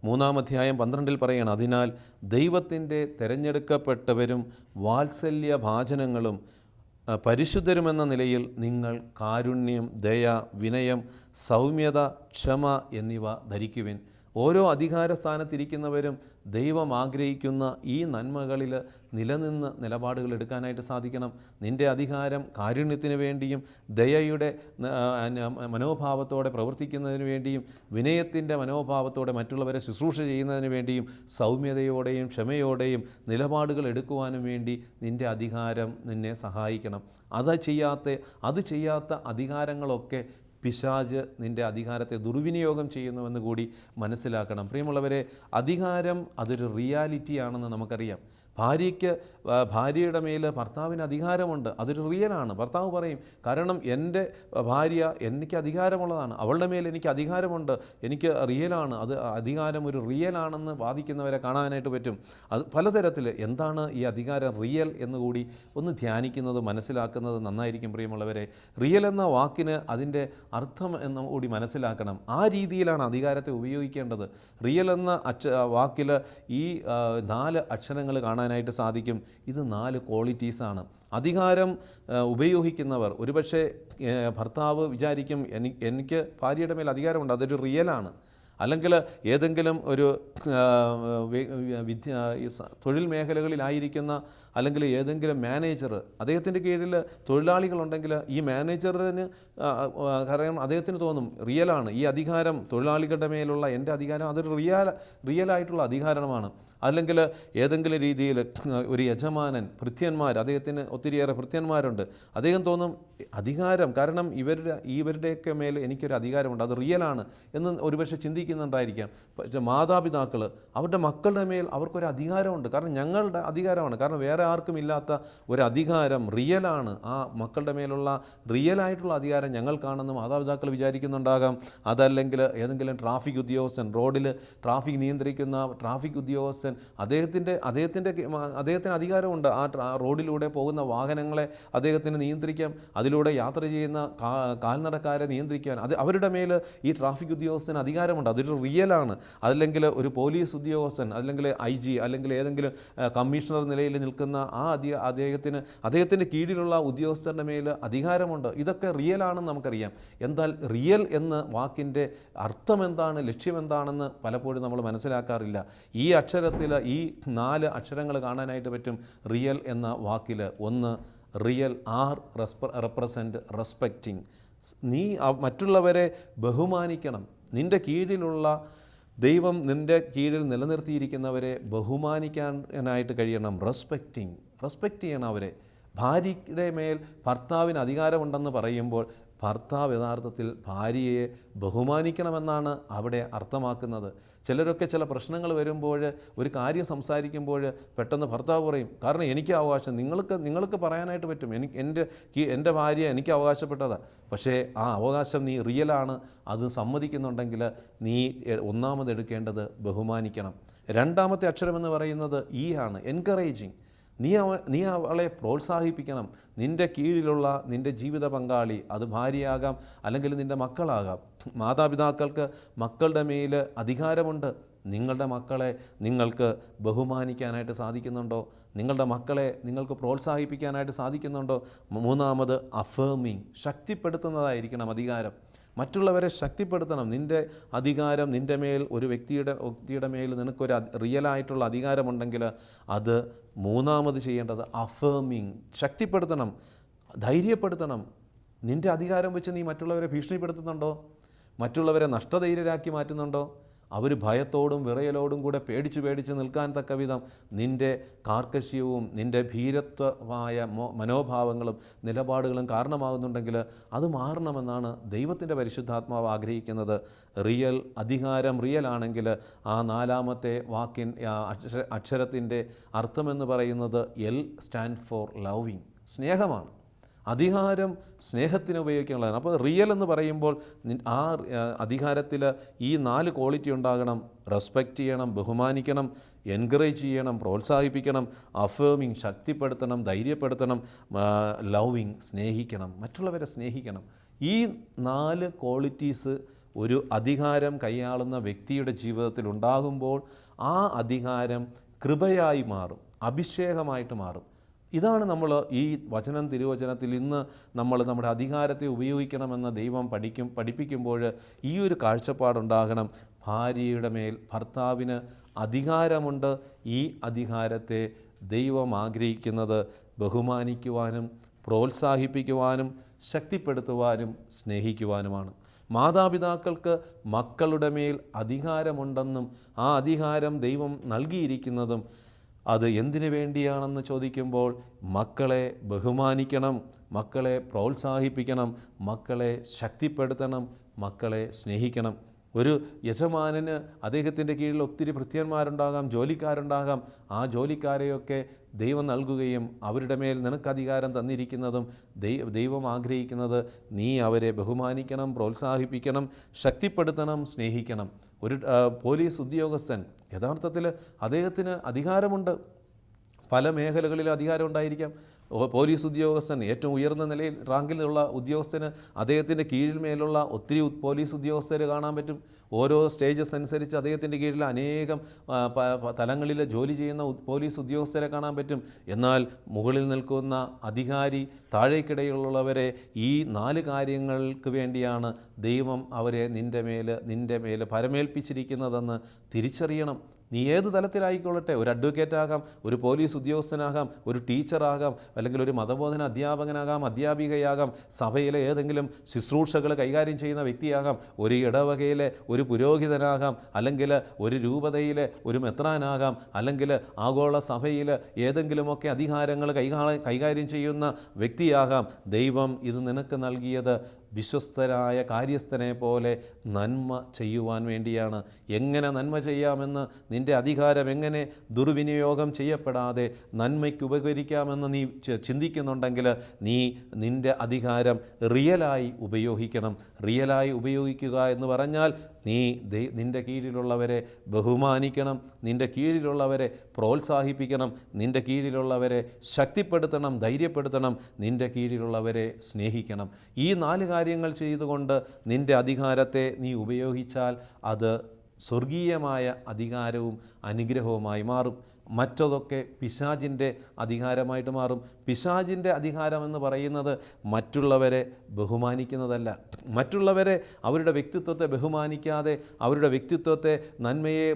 Speaker 2: 3-ാം അധ്യായം 12 പറയാണ്, അതിനാൽ ദൈവത്തിൻ്റെ തിരഞ്ഞെടുക്കപ്പെട്ടവരും വാത്സല്യഭാജനങ്ങളും പരിശുദ്ധരുമെന്ന നിലയിൽ നിങ്ങൾ കാരുണ്യം, ദയ, വിനയം, സൗമ്യത, ക്ഷമ എന്നിവ ധരിക്കുവിൻ. ഓരോ അധികാര സ്ഥാനത്തിരിക്കുന്നവരും ദൈവം ആഗ്രഹിക്കുന്ന ഈ നന്മകളിൽ നിലനിന്ന് നിലപാടുകൾ എടുക്കാനായിട്ട് സാധിക്കണം. നിൻ്റെ അധികാരം കാരുണ്യത്തിന് വേണ്ടിയും ദയയുടെ മനോഭാവത്തോടെ പ്രവർത്തിക്കുന്നതിന് വേണ്ടിയും വിനയത്തിൻ്റെ മനോഭാവത്തോടെ മറ്റുള്ളവരെ ശുശ്രൂഷ ചെയ്യുന്നതിന് വേണ്ടിയും സൗമ്യതയോടെയും ക്ഷമയോടെയും നിലപാടുകൾ എടുക്കുവാനും വേണ്ടി നിൻ്റെ അധികാരം നിന്നെ സഹായിക്കണം. അത് ചെയ്യാത്ത അധികാരങ്ങളൊക്കെ പിശാച് നിൻ്റെ അധികാരത്തെ ദുർവിനിയോഗം ചെയ്യുന്നുവെന്ന് കൂടി മനസ്സിലാക്കണം. പ്രിയമുള്ളവരെ, അധികാരം അതൊരു റിയാലിറ്റിയാണെന്ന് നമുക്കറിയാം. ഭാര്യയുടെ മേൽ ഭർത്താവിന് അധികാരമുണ്ട്, അതൊരു റിയലാണ്. ഭർത്താവ് പറയും, കാരണം എൻ്റെ ഭാര്യ എനിക്ക് അധികാരമുള്ളതാണ്, അവളുടെ മേൽ എനിക്ക് അധികാരമുണ്ട്, എനിക്ക് റിയലാണ്. അത് അധികാരം ഒരു റിയലാണെന്ന് വാദിക്കുന്നവരെ കാണാനായിട്ട് പറ്റും. അത് പലതരത്തിൽ എന്താണ് ഈ അധികാരം റിയൽ എന്നുകൂടി ഒന്ന് ധ്യാനിക്കുന്നത്, മനസ്സിലാക്കുന്നത് നന്നായിരിക്കും. പ്രിയമുള്ളവരെ, റിയൽ എന്ന വാക്കിന് അതിൻ്റെ അർത്ഥം എന്ന് കൂടി മനസ്സിലാക്കണം. ആ രീതിയിലാണ് അധികാരത്തെ ഉപയോഗിക്കേണ്ടത്. റിയൽ എന്ന വാക്കിൽ ഈ 4 അക്ഷരങ്ങൾ കാണാനായിട്ട് സാധിക്കും. ഇത് 4 ക്വാളിറ്റീസാണ്. അധികാരം ഉപയോഗിക്കുന്നവർ, ഒരുപക്ഷെ ഭർത്താവ് വിചാരിക്കും എനിക്ക് ഭാര്യയുടെ മേൽ അധികാരമുണ്ട്, അതൊരു റിയലാണ്. അല്ലെങ്കിൽ ഏതെങ്കിലും ഒരു തൊഴിൽ മേഖലകളിലായിരിക്കുന്ന അല്ലെങ്കിൽ ഏതെങ്കിലും മാനേജർ, അദ്ദേഹത്തിൻ്റെ കീഴിൽ തൊഴിലാളികളുണ്ടെങ്കിൽ ഈ മാനേജറിന് കാരണം അദ്ദേഹത്തിന് തോന്നും റിയലാണ് ഈ അധികാരം, തൊഴിലാളികളുടെ മേലുള്ള എൻ്റെ അധികാരം അതൊരു റിയലായിട്ടുള്ള അധികാരമാണ്. അല്ലെങ്കിൽ ഏതെങ്കിലും രീതിയിൽ ഒരു യജമാനൻ, ഭൃത്യന്മാർ, അദ്ദേഹത്തിന് ഒത്തിരിയേറെ ഭൃത്യന്മാരുണ്ട്, അദ്ദേഹം തോന്നും അധികാരം കാരണം ഇവരുടെയൊക്കെ മേൽ എനിക്കൊരു അധികാരമുണ്ട്, അത് റിയലാണ് എന്ന് ഒരുപക്ഷെ ചിന്തിക്കുന്നുണ്ടായിരിക്കാം. മാതാപിതാക്കൾ അവരുടെ മക്കളുടെ മേൽ അവർക്കൊരു അധികാരമുണ്ട്, കാരണം ഞങ്ങളുടെ അധികാരമാണ്, കാരണം വേറെ ആർക്കും ഇല്ലാത്ത ഒരു അധികാരം റിയലാണ്, ആ മക്കളുടെ മേലുള്ള റിയലായിട്ടുള്ള അധികാരം ഞങ്ങൾക്കാണെന്ന് മാതാപിതാക്കൾ വിചാരിക്കുന്നുണ്ടാകാം. അതല്ലെങ്കിൽ ഏതെങ്കിലും ട്രാഫിക് ഉദ്യോഗസ്ഥൻ, റോഡിൽ ട്രാഫിക് നിയന്ത്രിക്കുന്ന ട്രാഫിക് ഉദ്യോഗസ്ഥൻ, അദ്ദേഹത്തിന് അധികാരമുണ്ട് ആ റോഡിലൂടെ പോകുന്ന വാഹനങ്ങളെ അദ്ദേഹത്തിന് നിയന്ത്രിക്കാം, അതിലൂടെ യാത്ര ചെയ്യുന്ന കാൽനടക്കാരെ നിയന്ത്രിക്കാൻ അവരുടെ മേൽ ഈ ട്രാഫിക് ഉദ്യോഗസ്ഥന് അധികാരമുണ്ട്, അതൊരു റിയലാണ്. അതല്ലെങ്കിൽ ഒരു പോലീസ് ഉദ്യോഗസ്ഥൻ, അല്ലെങ്കിൽ IG, അല്ലെങ്കിൽ ഏതെങ്കിലും കമ്മീഷണർ നിലയിൽ നിൽക്കുന്ന അദ്ദേഹത്തിൻ്റെ കീഴിലുള്ള ഉദ്യോഗസ്ഥരുടെ മേൽ അധികാരമുണ്ട്. ഇതൊക്കെ റിയലാണെന്ന് നമുക്കറിയാം. എന്നാൽ റിയൽ എന്ന വാക്കിൻ്റെ അർത്ഥം എന്താണ്, ലക്ഷ്യം എന്താണെന്ന് പലപ്പോഴും നമ്മൾ മനസ്സിലാക്കാറില്ല. ഈ അക്ഷരത്തിൽ ഈ 4 അക്ഷരങ്ങൾ കാണാനായിട്ട് പറ്റും റിയൽ എന്ന വാക്കിൽ. ഒന്ന്, റിയൽ റെപ്രസെൻറ്റ് റെസ്പെക്റ്റിംഗ്. നീ മറ്റുള്ളവരെ ബഹുമാനിക്കണം. നിൻ്റെ കീഴിലുള്ള ദൈവം നിൻ്റെ കീഴിൽ നിലനിർത്തിയിരിക്കുന്നവരെ ബഹുമാനിക്കാനായിട്ട് കഴിയണം. റെസ്പെക്റ്റ് ചെയ്യണം അവരെ. ഭാര്യയുടെ മേൽ ഭർത്താവിന് അധികാരമുണ്ടെന്ന് പറയുമ്പോൾ ഭർത്താവ് യഥാർത്ഥത്തിൽ ഭാര്യയെ ബഹുമാനിക്കണമെന്നാണ് അവിടെ അർത്ഥമാക്കുന്നത്. ചിലരൊക്കെ ചില പ്രശ്നങ്ങൾ വരുമ്പോൾ, ഒരു കാര്യം സംസാരിക്കുമ്പോൾ പെട്ടെന്ന് ഭർത്താവ് പറയും, കാരണം എനിക്ക് അവകാശം, നിങ്ങൾക്ക് പറയാനായിട്ട് പറ്റും, എൻ്റെ ഭാര്യ എനിക്ക് അവകാശപ്പെട്ടതാണ്. പക്ഷേ ആ അവകാശം നീ റിയലാണ്, അത് സമ്മതിക്കുന്നുണ്ടെങ്കിൽ നീ ഒന്നാമത് എടുക്കേണ്ടത് ബഹുമാനിക്കണം. രണ്ടാമത്തെ അക്ഷരമെന്ന് പറയുന്നത് ആണ്, എൻകറേജിങ്. നീ അവളെ പ്രോത്സാഹിപ്പിക്കണം. നിൻ്റെ കീഴിലുള്ള നിൻ്റെ ജീവിത പങ്കാളി, അത് ഭാര്യയാകാം അല്ലെങ്കിൽ നിൻ്റെ മക്കളാകാം. മാതാപിതാക്കൾക്ക് മക്കളുടെ മേൽ അധികാരമുണ്ട്. നിങ്ങളുടെ മക്കളെ നിങ്ങൾക്ക് ബഹുമാനിക്കാനായിട്ട് സാധിക്കുന്നുണ്ടോ? നിങ്ങളുടെ മക്കളെ നിങ്ങൾക്ക് പ്രോത്സാഹിപ്പിക്കാനായിട്ട് സാധിക്കുന്നുണ്ടോ? മൂന്നാമത് അഫേമിങ്, ശക്തിപ്പെടുത്തുന്നതായിരിക്കണം അധികാരം. മറ്റുള്ളവരെ ശക്തിപ്പെടുത്തണം. നിൻ്റെ അധികാരം, നിൻ്റെ മേൽ ഒരു വ്യക്തിയുടെ മേൽ നിനക്കൊരു റിയലായിട്ടുള്ള അധികാരമുണ്ടെങ്കിൽ അത് മൂന്നാമത് ചെയ്യേണ്ടത് അഫേമിങ്, ശക്തിപ്പെടുത്തണം, ധൈര്യപ്പെടുത്തണം. നിൻ്റെ അധികാരം വെച്ച് നീ മറ്റുള്ളവരെ ഭീഷണിപ്പെടുത്തുന്നുണ്ടോ? മറ്റുള്ളവരെ നഷ്ടധൈര്യരാക്കി മാറ്റുന്നുണ്ടോ? അവർ ഭയത്തോടും വിറയലോടും കൂടെ പേടിച്ച് നിൽക്കാൻ തക്ക വിധം നിൻ്റെ കാർക്കശ്യവും നിൻ്റെ ഭീരത്വമായ മനോഭാവങ്ങളും നിലപാടുകളും കാരണമാകുന്നുണ്ടെങ്കിൽ അത് മാറണമെന്നാണ് ദൈവത്തിൻ്റെ പരിശുദ്ധാത്മാവ് ആഗ്രഹിക്കുന്നത്. അധികാരം റിയലാണെങ്കിൽ ആ നാലാമത്തെ അക്ഷരത്തിൻ്റെ അർത്ഥമെന്ന് പറയുന്നത് സ്റ്റാൻഡ് ഫോർ ലവിങ്, സ്നേഹമാണ്. അധികാരം സ്നേഹത്തിന് ഉപയോഗിക്കാനുള്ളതാണ്. അപ്പോൾ റിയൽ എന്ന് പറയുമ്പോൾ ആ അധികാരത്തിൽ ഈ 4 ക്വാളിറ്റി ഉണ്ടാകണം. റെസ്പെക്റ്റ് ചെയ്യണം, ബഹുമാനിക്കണം, എൻകറേജ് ചെയ്യണം, പ്രോത്സാഹിപ്പിക്കണം, അഫേമിങ്, ശക്തിപ്പെടുത്തണം, ധൈര്യപ്പെടുത്തണം, ലവിങ്, സ്നേഹിക്കണം, മറ്റുള്ളവരെ സ്നേഹിക്കണം. ഈ 4 ക്വാളിറ്റീസ് ഒരു അധികാരം കൈയാളുന്ന വ്യക്തിയുടെ ജീവിതത്തിൽ ഉണ്ടാകുമ്പോൾ ആ അധികാരം കൃപയായി മാറും, അഭിഷേകമായിട്ട് മാറും. ഇതാണ് നമ്മൾ ഈ തിരുവചനത്തിൽ ഇന്ന് നമ്മൾ നമ്മുടെ അധികാരത്തെ ഉപയോഗിക്കണമെന്ന് ദൈവം പഠിപ്പിക്കുമ്പോൾ ഈ ഒരു കാഴ്ചപ്പാടുണ്ടാകണം. ഭാര്യയുടെ മേൽ ഭർത്താവിന് അധികാരമുണ്ട്. ഈ അധികാരത്തെ ദൈവം ആഗ്രഹിക്കുന്നത് ബഹുമാനിക്കുവാനും പ്രോത്സാഹിപ്പിക്കുവാനും ശക്തിപ്പെടുത്തുവാനും സ്നേഹിക്കുവാനുമാണ്. മാതാപിതാക്കൾക്ക് മക്കളുടെ മേൽ അധികാരമുണ്ടെന്നും ആ അധികാരം ദൈവം നൽകിയിരിക്കുന്നതും അത് എന്തിനു വേണ്ടിയാണെന്ന് ചോദിക്കുമ്പോൾ മക്കളെ ബഹുമാനിക്കണം, മക്കളെ പ്രോത്സാഹിപ്പിക്കണം, മക്കളെ ശക്തിപ്പെടുത്തണം, മക്കളെ സ്നേഹിക്കണം. ഒരു യജമാനന് അദ്ദേഹത്തിൻ്റെ കീഴിൽ ഒത്തിരി ഭൃത്യന്മാരുണ്ടാകാം, ജോലിക്കാരുണ്ടാകാം. ആ ജോലിക്കാരെയൊക്കെ ദൈവം നൽകുകയും അവരുടെ മേൽ നിനക്ക് അധികാരം തന്നിരിക്കുന്നതും ദൈവം ആഗ്രഹിക്കുന്നത് നീ അവരെ ബഹുമാനിക്കണം, പ്രോത്സാഹിപ്പിക്കണം, ശക്തിപ്പെടുത്തണം, സ്നേഹിക്കണം. ഒരു പോലീസ് ഉദ്യോഗസ്ഥൻ യഥാർത്ഥത്തിൽ അദ്ദേഹത്തിന് അധികാരമുണ്ട്, പല മേഖലകളിൽ അധികാരം ഉണ്ടായിരിക്കാം. പോലീസ് ഉദ്യോഗസ്ഥൻ ഏറ്റവും ഉയർന്ന നിലയിൽ റാങ്കിലുള്ള ഉദ്യോഗസ്ഥന് അദ്ദേഹത്തിൻ്റെ കീഴിന്മേലുള്ള ഒത്തിരി പോലീസ് ഉദ്യോഗസ്ഥർ കാണാൻ പറ്റും. ഓരോ സ്റ്റേജസ് അനുസരിച്ച് അദ്ദേഹത്തിൻ്റെ കീഴിൽ അനേകം തലങ്ങളിൽ ജോലി ചെയ്യുന്ന പോലീസ് ഉദ്യോഗസ്ഥരെ കാണാൻ പറ്റും. എന്നാൽ മുകളിൽ നിൽക്കുന്ന അധികാരി താഴേക്കിടയിലുള്ളവരെ ഈ 4 കാര്യങ്ങൾക്ക് വേണ്ടിയാണ് ദൈവം അവരെ നിൻ്റെ മേൽ പരമേൽപ്പിച്ചിരിക്കുന്നതെന്ന് തിരിച്ചറിയണം. നീ ഏത് തലത്തിലായിക്കൊള്ളട്ടെ, ഒരു അഡ്വക്കേറ്റ് ആകാം, ഒരു പോലീസ് ഉദ്യോഗസ്ഥനാകാം, ഒരു ടീച്ചറാകാം, അല്ലെങ്കിൽ ഒരു മതബോധന അധ്യാപകനാകാം, അധ്യാപികയാകാം, സഭയിലെ ഏതെങ്കിലും ശുശ്രൂഷകൾ കൈകാര്യം ചെയ്യുന്ന വ്യക്തിയാകാം, ഒരു ഇടവകയിലെ ഒരു പുരോഹിതനാകാം, അല്ലെങ്കിൽ ഒരു രൂപതയിലെ ഒരു മെത്രാനാകാം, അല്ലെങ്കിൽ ആഗോള സഭയിൽ ഏതെങ്കിലുമൊക്കെ അധികാരങ്ങൾ കൈകാര്യം ചെയ്യുന്ന വ്യക്തിയാകാം. ദൈവം ഇത് നിനക്ക് നൽകിയത് വിശ്വസ്തരായ കാര്യസ്ഥനെ പോലെ നന്മ ചെയ്യുവാൻ വേണ്ടിയാണ്. എങ്ങനെ നന്മ ചെയ്യാമെന്ന്, നിൻ്റെ അധികാരം എങ്ങനെ ദുർവിനിയോഗം ചെയ്യപ്പെടാതെ നന്മയ്ക്ക് ഉപകരിക്കാമെന്ന് നീ ചിന്തിക്കുന്നുണ്ടെങ്കിൽ നീ നിൻ്റെ അധികാരം റിയലായി ഉപയോഗിക്കണം. റിയലായി ഉപയോഗിക്കുക എന്ന് പറഞ്ഞാൽ നീ നിൻ്റെ കീഴിലുള്ളവരെ ബഹുമാനിക്കണം, നിൻ്റെ കീഴിലുള്ളവരെ പ്രോത്സാഹിപ്പിക്കണം, നിൻ്റെ കീഴിലുള്ളവരെ ശക്തിപ്പെടുത്തണം, ധൈര്യപ്പെടുത്തണം, നിൻ്റെ കീഴിലുള്ളവരെ സ്നേഹിക്കണം. ഈ 4 കാര്യങ്ങൾ ചെയ്തുകൊണ്ട് നിൻ്റെ അധികാരത്തെ നീ ഉപയോഗിച്ചാൽ അത് സ്വർഗീയമായ അധികാരവും അനുഗ്രഹവുമായി മാറും. മറ്റതൊക്കെ പിശാചിൻ്റെ അധികാരമായിട്ട് മാറും. പിശാചിൻ്റെ അധികാരമെന്ന് പറയുന്നത് മറ്റുള്ളവരെ ബഹുമാനിക്കുന്നതല്ല. മറ്റുള്ളവരെ, അവരുടെ വ്യക്തിത്വത്തെ ബഹുമാനിക്കാതെ അവരുടെ വ്യക്തിത്വത്തെ, നന്മയെ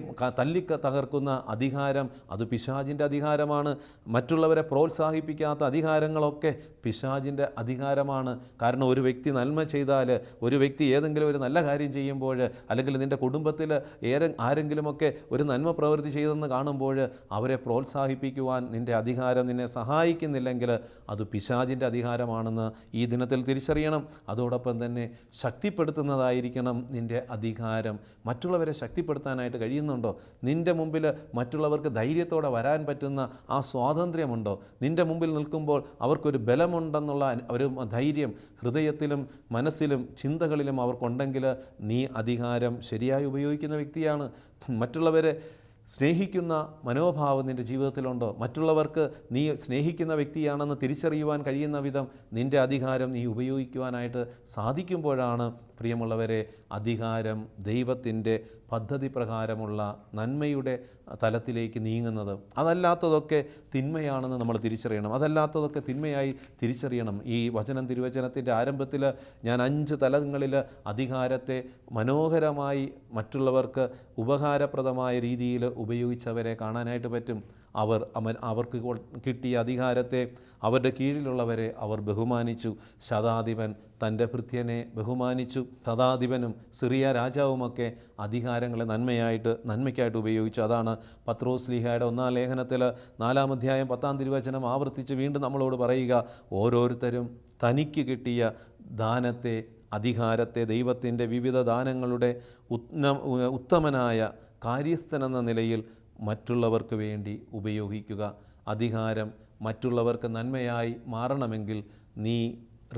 Speaker 2: തകർക്കുന്ന അധികാരം അത് പിശാചിൻ്റെ അധികാരമാണ്. മറ്റുള്ളവരെ പ്രോത്സാഹിപ്പിക്കാത്ത അധികാരങ്ങളൊക്കെ പിശാചിൻ്റെ അധികാരമാണ്. കാരണം ഒരു വ്യക്തി നന്മ ചെയ്താൽ, ഒരു വ്യക്തി ഏതെങ്കിലും ഒരു നല്ല കാര്യം ചെയ്യുമ്പോൾ, അല്ലെങ്കിൽ നിൻ്റെ കുടുംബത്തിൽ ആരെങ്കിലുമൊക്കെ ഒരു നന്മ പ്രവൃത്തി ചെയ്തെന്ന് കാണുമ്പോൾ അവരെ പ്രോത്സാഹിപ്പിക്കുവാൻ നിൻ്റെ അധികാരം നിന്നെ സഹായിക്കുന്നില്ലെങ്കിൽ അത് പിശാചിൻ്റെ അധികാരമാണെന്ന് ഈ ദിനത്തിൽ തിരിച്ചറിയണം. അതോടൊപ്പം തന്നെ ശക്തിപ്പെടുത്തുന്നതായിരിക്കണം നിൻ്റെ അധികാരം. മറ്റുള്ളവരെ ശക്തിപ്പെടുത്താനായിട്ട് കഴിയുന്നുണ്ടോ? നിൻ്റെ മുമ്പിൽ മറ്റുള്ളവർക്ക് ധൈര്യത്തോടെ വരാൻ പറ്റുന്ന ആ സ്വാതന്ത്ര്യമുണ്ടോ? നിൻ്റെ മുമ്പിൽ നിൽക്കുമ്പോൾ അവർക്കൊരു ബലമുണ്ടെന്നുള്ള ഒരു ധൈര്യം ഹൃദയത്തിലും മനസ്സിലും ചിന്തകളിലും അവർക്കുണ്ടെങ്കിൽ നീ അധികാരം ശരിയായി ഉപയോഗിക്കുന്ന വ്യക്തിയാണ്. മറ്റുള്ളവരെ സ്നേഹിക്കുന്ന മനോഭാവം നിൻ്റെ ജീവിതത്തിലുണ്ടോ? മറ്റുള്ളവർക്ക് നീ സ്നേഹിക്കുന്ന വ്യക്തിയാണെന്ന് തിരിച്ചറിയുവാൻ കഴിയുന്ന വിധം നിൻ്റെ അധികാരം നീ ഉപയോഗിക്കുവാനായിട്ട് സാധിക്കുമ്പോഴാണ് പ്രിയമുള്ളവരെ അധികാരം ദൈവത്തിൻ്റെ പദ്ധതി പ്രകാരമുള്ള നന്മയുടെ തലത്തിലേക്ക് നീങ്ങുന്നത്. അതല്ലാത്തതൊക്കെ തിന്മയാണെന്ന് നമ്മൾ തിരിച്ചറിയണം. അതല്ലാത്തതൊക്കെ തിന്മയായി തിരിച്ചറിയണം. ഈ തിരുവചനത്തിൻ്റെ ആരംഭത്തിൽ ഞാൻ 5 തലങ്ങളിൽ അധികാരത്തെ മനോഹരമായി മറ്റുള്ളവർക്ക് ഉപകാരപ്രദമായ രീതിയിൽ ഉപയോഗിച്ചവരെ കാണാനായിട്ട് പറ്റും. അവർക്ക് കിട്ടിയ അധികാരത്തെ, അവരുടെ കീഴിലുള്ളവരെ അവർ ബഹുമാനിച്ചു. ശതാധിപൻ തൻ്റെ ഭൃത്യനെ ബഹുമാനിച്ചു. ശതാധിപനും സിറിയ രാജാവുമൊക്കെ അധികാരങ്ങളെ നന്മയ്ക്കായിട്ട് ഉപയോഗിച്ചു. അതാണ് പത്രോസ് ശ്ലീഹായുടെ 1-ാം ലേഖനത്തിൽ 4-ാം അധ്യായം 10-ാം തിരുവചനം ആവർത്തിച്ച് വീണ്ടും നമ്മളോട് പറയുക, ഓരോരുത്തരും തനിക്ക് കിട്ടിയ ദാനത്തെ, അധികാരത്തെ, ദൈവത്തിൻ്റെ വിവിധ ദാനങ്ങളുടെ ഉത്തമനായ കാര്യസ്ഥനെന്ന നിലയിൽ മറ്റുള്ളവർക്ക് വേണ്ടി ഉപയോഗിക്കുക. അധികാരം മറ്റുള്ളവർക്ക് നന്മയായി മാറണമെങ്കിൽ നീ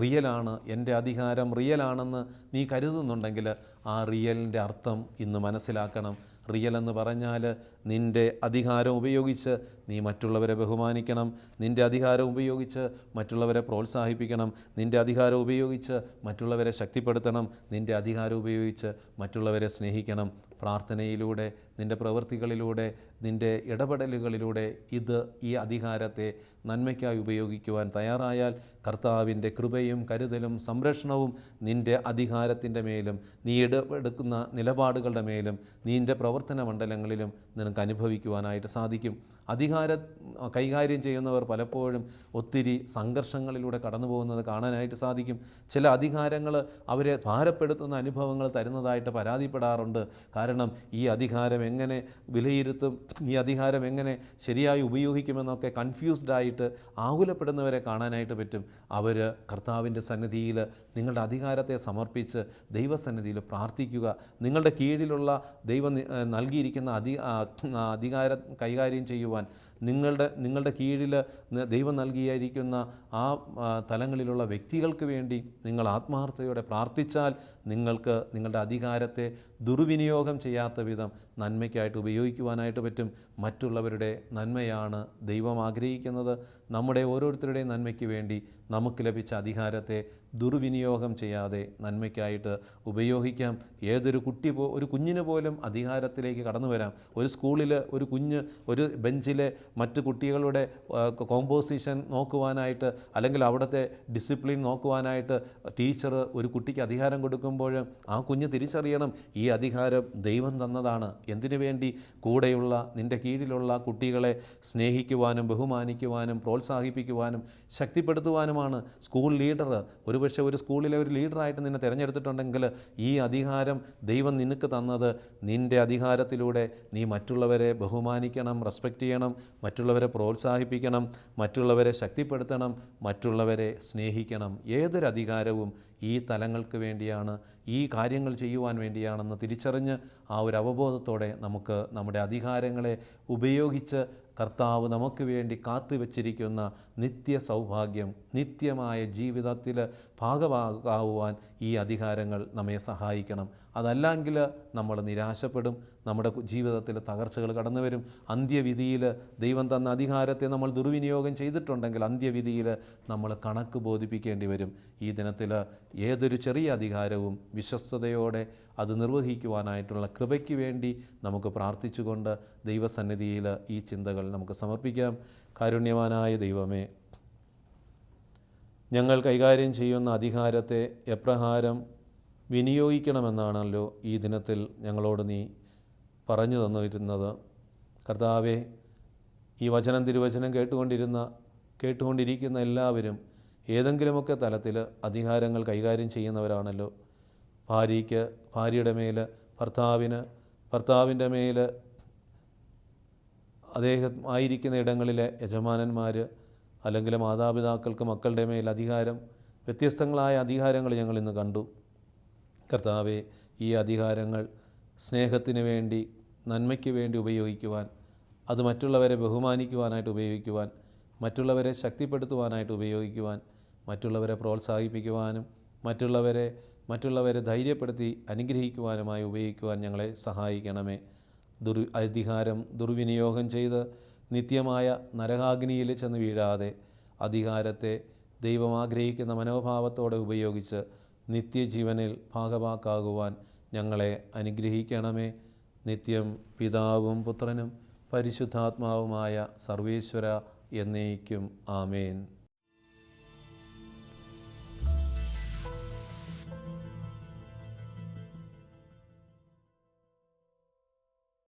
Speaker 2: റിയലാണ്, എൻ്റെ അധികാരം റിയലാണെന്ന് നീ കരുതുന്നുണ്ടെങ്കിൽ ആ റിയലിൻ്റെ അർത്ഥം ഇന്ന് മനസ്സിലാക്കണം. റിയൽ എന്ന് പറഞ്ഞാൽ നിൻ്റെ അധികാരം ഉപയോഗിച്ച് നീ മറ്റുള്ളവരെ ബഹുമാനിക്കണം, നിൻ്റെ അധികാരം ഉപയോഗിച്ച് മറ്റുള്ളവരെ പ്രോത്സാഹിപ്പിക്കണം, നിൻ്റെ അധികാരം ഉപയോഗിച്ച് മറ്റുള്ളവരെ ശക്തിപ്പെടുത്തണം, നിൻ്റെ അധികാരം ഉപയോഗിച്ച് മറ്റുള്ളവരെ സ്നേഹിക്കണം. പ്രാർത്ഥനയിലൂടെ, നിൻ്റെ പ്രവൃത്തികളിലൂടെ, നിൻ്റെ ഇടപെടലുകളിലൂടെ ഈ അധികാരത്തെ നന്മയ്ക്കായി ഉപയോഗിക്കുവാൻ തയ്യാറായാൽ കർത്താവിൻ്റെ കൃപയും കരുതലും സംരക്ഷണവും നിൻ്റെ അധികാരത്തിൻ്റെ മേലും, നീ എടുക്കുന്ന നിലപാടുകളുടെ മേലും, നിൻ്റെ പ്രവർത്തന മണ്ഡലങ്ങളിലും നിനക്ക് അനുഭവിക്കുവാനായിട്ട് സാധിക്കും. അധികാരം കൈകാര്യം ചെയ്യുന്നവർ പലപ്പോഴും ഒത്തിരി സംഘർഷങ്ങളിലൂടെ കടന്നു പോകുന്നത് കാണാനായിട്ട് സാധിക്കും. ചില അധികാരങ്ങൾ അവരെ ഭാരപ്പെടുത്തുന്ന അനുഭവങ്ങൾ തരുന്നതായിട്ട് പരാതിപ്പെടാറുണ്ട്. കാരണം ഈ അധികാരം എങ്ങനെ വിലയിരുത്തും, ഈ അധികാരം എങ്ങനെ ശരിയായി ഉപയോഗിക്കുമെന്നൊക്കെ കൺഫ്യൂസ്ഡായിട്ട് ആകുലപ്പെടുന്നവരെ കാണാനായിട്ട് പറ്റും. അവർ കർത്താവിൻ്റെ സന്നിധിയിൽ നിങ്ങളുടെ അധികാരത്തെ സമർപ്പിച്ച് ദൈവസന്നിധിയിൽ പ്രാർത്ഥിക്കുക. നിങ്ങളുടെ കീഴിലുള്ള ദൈവം നൽകിയിരിക്കുന്ന അധികാരം കൈകാര്യം ചെയ്യുവാൻ നിങ്ങളുടെ കീഴിൽ ദൈവം നൽകിയിരിക്കുന്ന ആ തലങ്ങളിലുള്ള വ്യക്തികൾക്ക് വേണ്ടി നിങ്ങൾ ആത്മാർത്ഥതയോടെ പ്രാർത്ഥിച്ചാൽ നിങ്ങൾക്ക് നിങ്ങളുടെ അധികാരത്തെ ദുർവിനിയോഗം ചെയ്യാത്ത വിധം നന്മയ്ക്കായിട്ട് ഉപയോഗിക്കുവാനായിട്ട് പറ്റും. മറ്റുള്ളവരുടെ നന്മയാണ് ദൈവം ആഗ്രഹിക്കുന്നത്. നമ്മുടെ ഓരോരുത്തരുടെയും നന്മയ്ക്ക് വേണ്ടി നമുക്ക് ലഭിച്ച അധികാരത്തെ ദുർവിനിയോഗം ചെയ്യാതെ നന്മയ്ക്കായിട്ട് ഉപയോഗിക്കാം. ഒരു കുഞ്ഞിന് പോലും അധികാരത്തിലേക്ക് കടന്നു വരാം. ഒരു സ്കൂളിൽ ഒരു ബെഞ്ചിലെ മറ്റ് കുട്ടികളുടെ കോമ്പോസിഷൻ നോക്കുവാനായിട്ട്, അല്ലെങ്കിൽ അവിടുത്തെ ഡിസിപ്ലിൻ നോക്കുവാനായിട്ട് ടീച്ചർ ഒരു കുട്ടിക്ക് അധികാരം കൊടുക്കുമ്പോൾ നടക്കുമ്പോൾ ആ കുഞ്ഞ് തിരിച്ചറിയണം, ഈ അധികാരം ദൈവം തന്നതാണ്. എന്തിനു വേണ്ടി? കൂടെയുള്ള നിൻ്റെ കീഴിലുള്ള കുട്ടികളെ സ്നേഹിക്കുവാനും ബഹുമാനിക്കുവാനും പ്രോത്സാഹിപ്പിക്കുവാനും ശക്തിപ്പെടുത്തുവാനുമാണ്. സ്കൂൾ ലീഡർ, ഒരുപക്ഷെ ഒരു സ്കൂളിലെ ഒരു ലീഡറായിട്ട് നിന്നെ തിരഞ്ഞെടുത്തിട്ടുണ്ടെങ്കിൽ ഈ അധികാരം ദൈവം നിനക്ക് തന്നത് നിൻ്റെ അധികാരത്തിലൂടെ നീ മറ്റുള്ളവരെ ബഹുമാനിക്കണം, റെസ്പെക്റ്റ് ചെയ്യണം, മറ്റുള്ളവരെ പ്രോത്സാഹിപ്പിക്കണം, മറ്റുള്ളവരെ ശക്തിപ്പെടുത്തണം, മറ്റുള്ളവരെ സ്നേഹിക്കണം. ഏതൊരു അധികാരവും ഈ തലങ്ങൾക്ക് വേണ്ടിയാണ്, ഈ കാര്യങ്ങൾ ചെയ്യുവാൻ വേണ്ടിയാണെന്ന് തിരിച്ചറിഞ്ഞ് ആ ഒരു അവബോധത്തോടെ നമുക്ക് നമ്മുടെ അധികാരങ്ങളെ ഉപയോഗിച്ച് കർത്താവ് നമുക്ക് വേണ്ടി കാത്തുവച്ചിരിക്കുന്ന നിത്യ സൗഭാഗ്യം, നിത്യമായ ജീവിതത്തിൽ ഭാഗമാകാവുവാൻ ഈ അധികാരങ്ങൾ നമ്മെ സഹായിക്കണം. അതല്ലെങ്കിൽ നമ്മൾ നിരാശപ്പെടും, നമ്മുടെ ജീവിതത്തിൽ തകർച്ചകൾ കടന്നു വരും. അന്ത്യവിധിയിൽ ദൈവം തന്ന അധികാരത്തെ നമ്മൾ ദുർവിനിയോഗം ചെയ്തിട്ടുണ്ടെങ്കിൽ അന്ത്യവിധിയിൽ നമ്മൾ കണക്ക് ബോധിപ്പിക്കേണ്ടി വരും. ഈ ദിനത്തിൽ ഏതൊരു ചെറിയ അധികാരവും വിശ്വസ്തയോടെ അത് നിർവഹിക്കുവാനായിട്ടുള്ള കൃപയ്ക്ക് വേണ്ടി നമുക്ക് പ്രാർത്ഥിച്ചുകൊണ്ട് ദൈവസന്നിധിയിൽ ഈ ചിന്തകൾ നമുക്ക് സമർപ്പിക്കാം. കാരുണ്യവാനായ ദൈവമേ, ഞങ്ങൾ കൈകാര്യം ചെയ്യുന്ന അധികാരത്തെ എപ്രകാരം വിനിയോഗിക്കണമെന്നാണല്ലോ ഈ ദിനത്തിൽ ഞങ്ങളോട് നീ പറഞ്ഞു തന്നിരുന്നത്. കർത്താവേ, ഈ തിരുവചനം കേട്ടുകൊണ്ടിരിക്കുന്ന എല്ലാവരും ഏതെങ്കിലുമൊക്കെ തലത്തിൽ അധികാരങ്ങൾ കൈകാര്യം ചെയ്യുന്നവരാണല്ലോ. ഭാര്യയ്ക്ക് ഭാര്യയുടെ മേൽ, ഭർത്താവിൻ്റെ മേൽ, അദ്ദേഹം ആയിരിക്കുന്ന ഇടങ്ങളിലെ യജമാനന്മാർ, അല്ലെങ്കിൽ മാതാപിതാക്കൾക്ക് മക്കളുടെ മേൽ അധികാരം, വ്യത്യസ്തങ്ങളായ അധികാരങ്ങൾ ഞങ്ങൾ ഇന്ന് കണ്ടു. കർത്താവെ, ഈ അധികാരങ്ങൾ സ്നേഹത്തിന് വേണ്ടി, നന്മയ്ക്ക് വേണ്ടി ഉപയോഗിക്കുവാൻ, അത് മറ്റുള്ളവരെ ബഹുമാനിക്കുവാനായിട്ട് ഉപയോഗിക്കുവാൻ, മറ്റുള്ളവരെ ശക്തിപ്പെടുത്തുവാനായിട്ട് ഉപയോഗിക്കുവാൻ, മറ്റുള്ളവരെ പ്രോത്സാഹിപ്പിക്കുവാനും മറ്റുള്ളവരെ ധൈര്യപ്പെടുത്തി അനുഗ്രഹിക്കുവാനുമായി ഉപയോഗിക്കുവാൻ ഞങ്ങളെ സഹായിക്കണമേ. അധികാരം ദുർവിനിയോഗം ചെയ്ത് നിത്യമായ നരകാഗ്നിയിൽ ചെന്ന് വീഴാതെ അധികാരത്തെ ദൈവം ആഗ്രഹിക്കുന്ന മനോഭാവത്തോടെ ഉപയോഗിച്ച് നിത്യജീവനിൽ ഭാഗവാക്കാകുവാൻ ഞങ്ങളെ അനുഗ്രഹിക്കണമേ. നിത്യം പിതാവും പുത്രനും പരിശുദ്ധാത്മാവുമായ സർവേശ്വര എന്നേക്കും ആമേൻ.